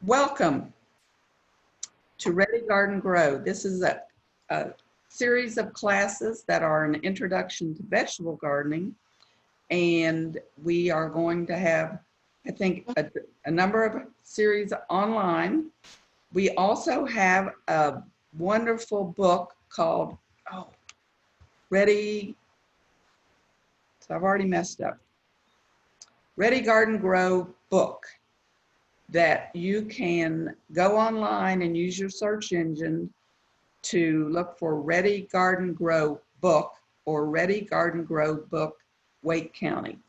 Welcome to Ready Garden Grow. This is a series of classes that are an introduction to vegetable gardening, and we are going to have, I think, a number of series online. We also have a wonderful book called Ready, so I've already messed up, Ready Garden Grow book, that you can go online and use your search engine to look for Ready Garden Grow book or Ready Garden Grow book, Wake County.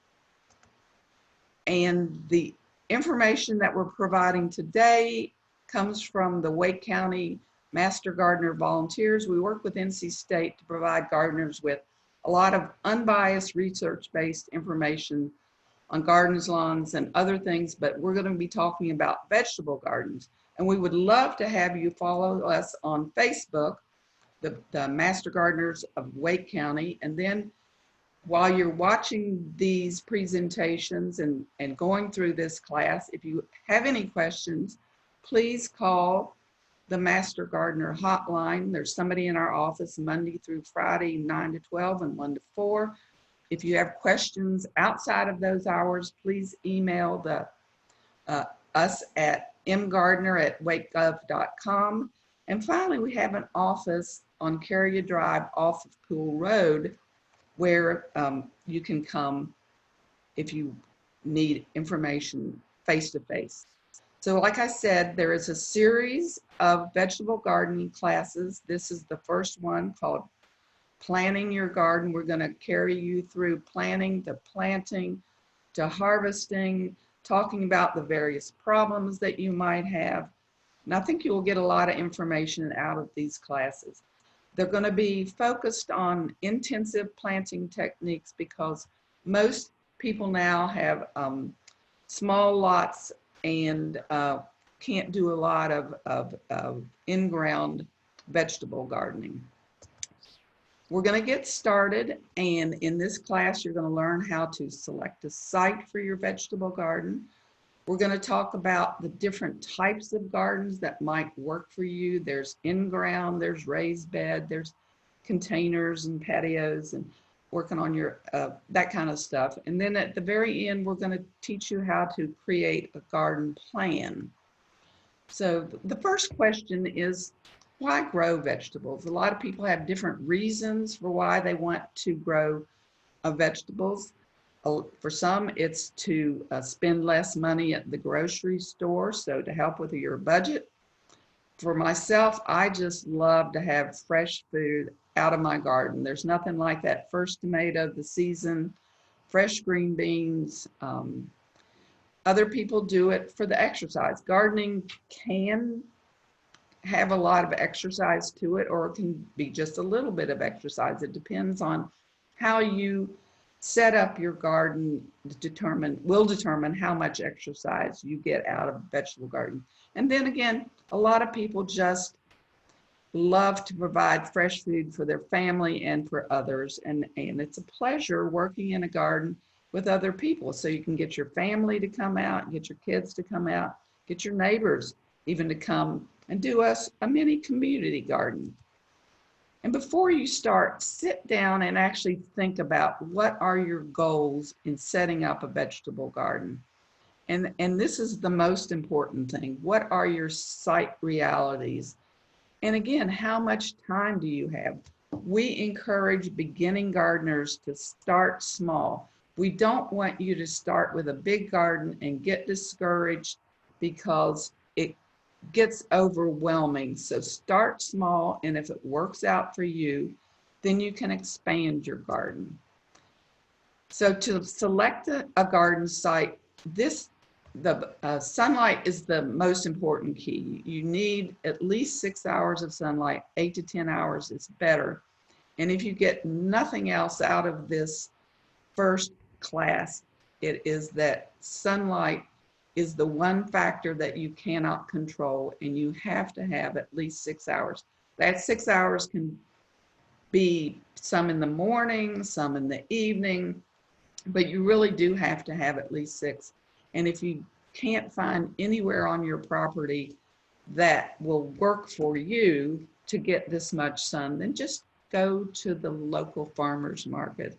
And the information that we're providing today comes from the Wake County Master Gardener Volunteers. We work with NC State to provide gardeners with a lot of unbiased research-based information on gardens, lawns, and other things, but we're going to be talking about vegetable gardens. And we would love to have you follow us on Facebook, the Master Gardeners of Wake County. And then while you're watching these presentations and going through this class, if you have any questions, please call the Master Gardener hotline. There's somebody in our office Monday through Friday, 9 to 12 and 1 to 4. If you have questions outside of those hours, please email us at mgardner@wakegov.com. And finally, we have an office on Carrier Drive off of Pool Road where you can come if you need information face-to-face. So like I said, there is a series of vegetable gardening classes. This is the first one called Planning Your Garden. We're going to carry you through planning to planting to harvesting, talking about the various problems that you might have. And I think you will get a lot of information out of these classes. They're going to be focused on intensive planting techniques because most people now have small lots and can't do a lot of in-ground vegetable gardening. We're going to get started, and in this class you're going to learn how to select a site for your vegetable garden. We're going to talk about the different types of gardens that might work for you. There's in-ground, there's raised bed, there's containers and patios, and working on your that kind of stuff. And then at the very end, we're going to teach you how to create a garden plan. So the first question is, why grow vegetables? A lot of people have different reasons for why they want to grow vegetables. For some, it's to spend less money at the grocery store, so to help with your budget. For myself, I just love to have fresh food out of my garden. There's nothing like that first tomato of the season, fresh green beans. Other people do it for the exercise. Gardening can have a lot of exercise to it, or it can be just a little bit of exercise. It depends on how you set up your garden will determine how much exercise you get out of a vegetable garden. And then again, a lot of people just love to provide fresh food for their family and for others. And it's a pleasure working in a garden with other people. So you can get your family to come out, get your kids to come out, get your neighbors even to come and do a mini community garden. And before you start, sit down and actually think about what are your goals in setting up a vegetable garden. And this is the most important thing. What are your site realities? And again, how much time do you have? We encourage beginning gardeners to start small. We don't want you to start with a big garden and get discouraged because it gets overwhelming. So start small, and if it works out for you, then you can expand your garden. So to select a garden site, the sunlight is the most important key. You need at least 6 hours of sunlight. 8 to 10 hours is better. And if you get nothing else out of this first class, it is that sunlight is the one factor that you cannot control, and you have to have at least 6 hours. That 6 hours can be some in the morning, some in the evening, but you really do have to have at least 6. And if you can't find anywhere on your property that will work for you to get this much sun, then just go to the local farmer's market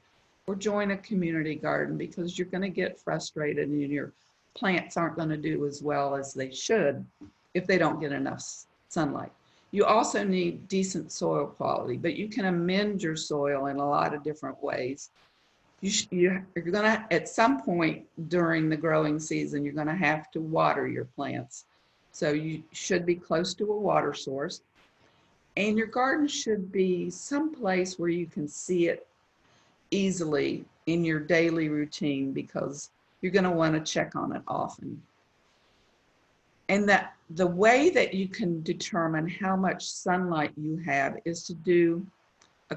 or join a community garden, because you're going to get frustrated and your plants aren't going to do as well as they should if they don't get enough sunlight. You also need decent soil quality, but you can amend your soil in a lot of different ways. You're going to, at some point during the growing season, you're going to have to water your plants. So you should be close to a water source. And your garden should be someplace where you can see it easily in your daily routine, because you're going to want to check on it often. And that the way that you can determine how much sunlight you have is to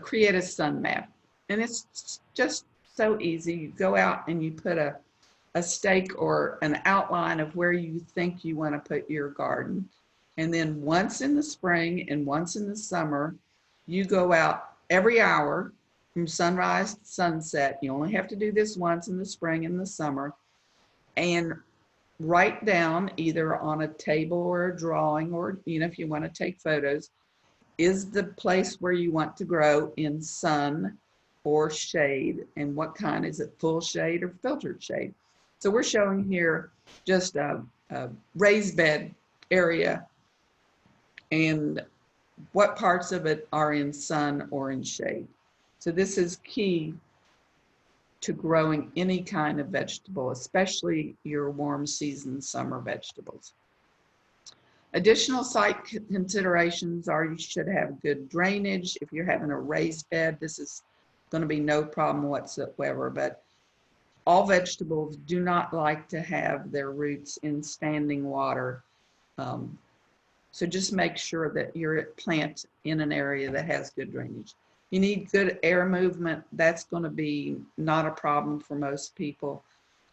create a sun map. And it's just so easy. You go out and you put a stake or an outline of where you think you want to put your garden. And then once in the spring and once in the summer, you go out every hour from sunrise to sunset. You only have to do this once in the spring and the summer, and write down either on a table or a drawing, or if you want to take photos, is the place where you want to grow in sun or shade, and what kind? Is it full shade or filtered shade? So we're showing here just a raised bed area and what parts of it are in sun or in shade. So this is key to growing any kind of vegetable, especially your warm season summer vegetables. Additional site considerations are you should have good drainage. If you're having a raised bed, this is going to be no problem whatsoever, but all vegetables do not like to have their roots in standing water. So just make sure that your plant in an area that has good drainage. You need good air movement. That's going to be not a problem for most people.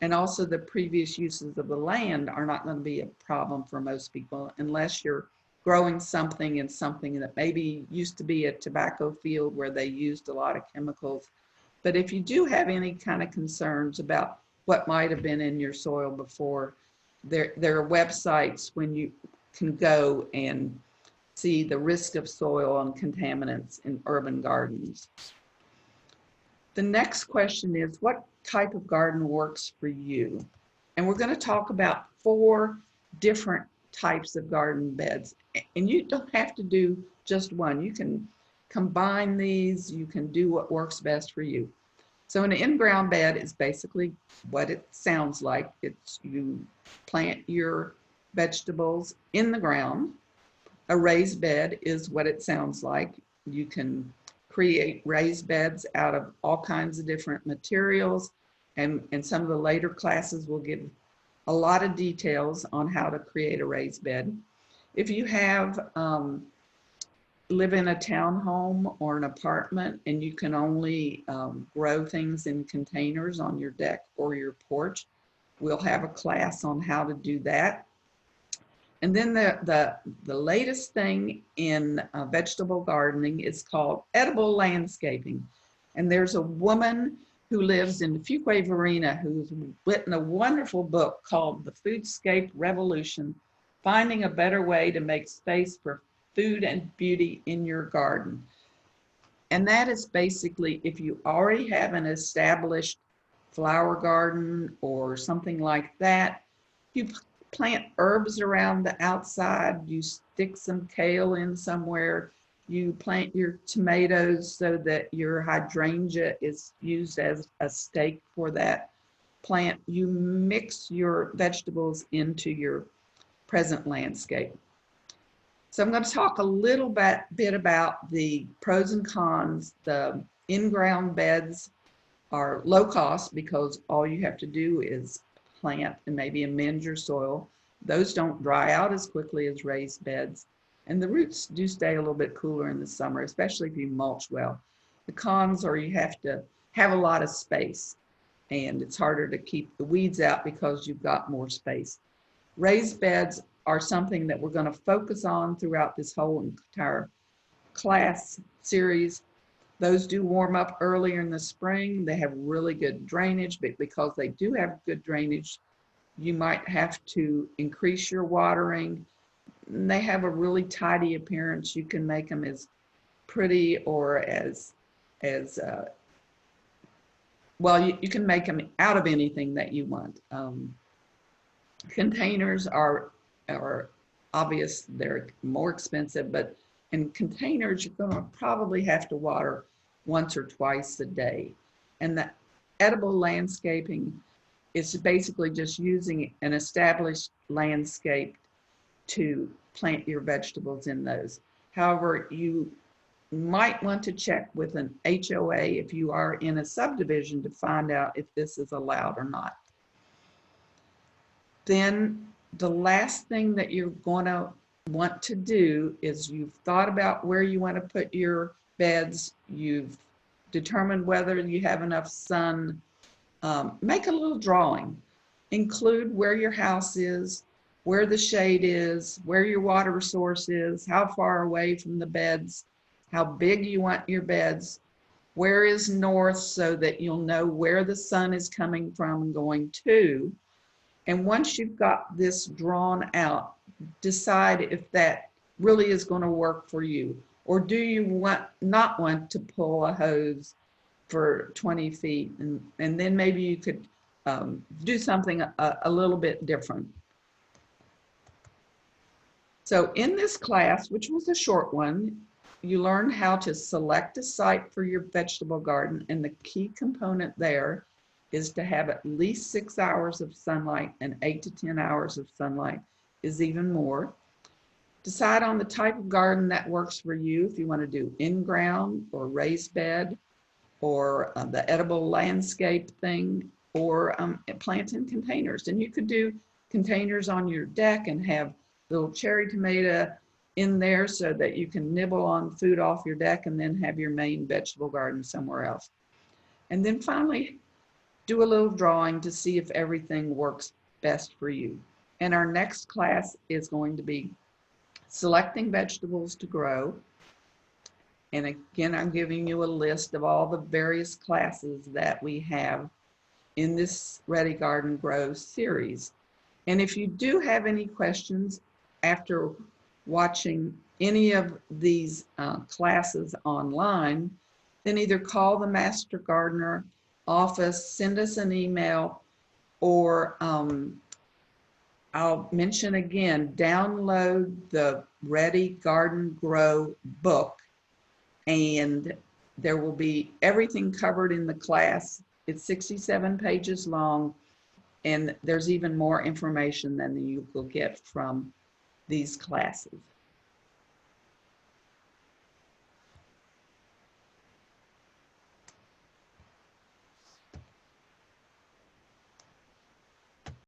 And also the previous uses of the land are not going to be a problem for most people unless you're growing something in something that maybe used to be a tobacco field where they used a lot of chemicals. But if you do have any kind of concerns about what might have been in your soil before, there are websites when you can go and see the risk of soil and contaminants in urban gardens. The next question is, what type of garden works for you? And we're going to talk about 4 different types of garden beds. And you don't have to do just one. You can combine these. You can do what works best for you. So an in-ground bed is basically what it sounds like. It's you plant your vegetables in the ground. A raised bed is what it sounds like. You can create raised beds out of all kinds of different materials, and some of the later classes will give a lot of details on how to create a raised bed. If you have live in a townhome or an apartment and you can only grow things in containers on your deck or your porch, we'll have a class on how to do that. And then the latest thing in vegetable gardening is called edible landscaping. And there's a woman who lives in Fuquay-Varina who's written a wonderful book called The Foodscape Revolution, Finding a Better Way to Make Space for Food and Beauty in Your Garden. And that is basically, if you already have an established flower garden or something like that, you plant herbs around the outside, you stick some kale in somewhere, you plant your tomatoes so that your hydrangea is used as a stake for that plant. You mix your vegetables into your present landscape. So I'm going to talk a little bit about the pros and cons. The in-ground beds are low cost because all you have to do is plant and maybe amend your soil. Those don't dry out as quickly as raised beds. And the roots do stay a little bit cooler in the summer, especially if you mulch well. The cons are you have to have a lot of space, and it's harder to keep the weeds out because you've got more space. Raised beds are something that we're going to focus on throughout this whole entire class series. Those do warm up earlier in the spring. They have really good drainage, but because they do have good drainage, You might have to increase your watering. And they have a really tidy appearance. You can make them as pretty or as well, you can make them out of anything that you want. Containers are obvious, they're more expensive, but in containers, you're going to probably have to water once or twice a day. And the edible landscaping is basically just using an established landscape to plant your vegetables in those. However, you might want to check with an HOA if you are in a subdivision to find out if this is allowed or not. Then the last thing that you're going to want to do is you've thought about where you want to put your beds, you've determined whether you have enough sun. Make a little drawing. Include where your house is, where the shade is, where your water source is, how far away from the beds, how big you want your beds, where is north so that you'll know where the sun is coming from and going to. And once you've got this drawn out, decide if that really is going to work for you. Or do you not want to pull a hose for 20 feet? And then maybe you could do something a little bit different. So in this class, which was a short one, you learn how to select a site for your vegetable garden, and the key component there is to have at least 6 hours of sunlight, and 8 to 10 hours of sunlight is even more. Decide on the type of garden that works for you, if you want to do in-ground or raised bed or the edible landscape thing, or plant in containers. And you could do containers on your deck and have little cherry tomato in there so that you can nibble on food off your deck and then have your main vegetable garden somewhere else. And then finally, do a little drawing to see if everything works best for you. And our next class is going to be selecting vegetables to grow. And again, I'm giving you a list of all the various classes that we have in this Ready Garden Grow series. And if you do have any questions after watching any of these classes online, then either call the Master Gardener office, send us an email, or I'll mention again, download the Ready Garden Grow book, and there will be everything covered in the class. It's 67 pages long, and there's even more information than you will get from these classes.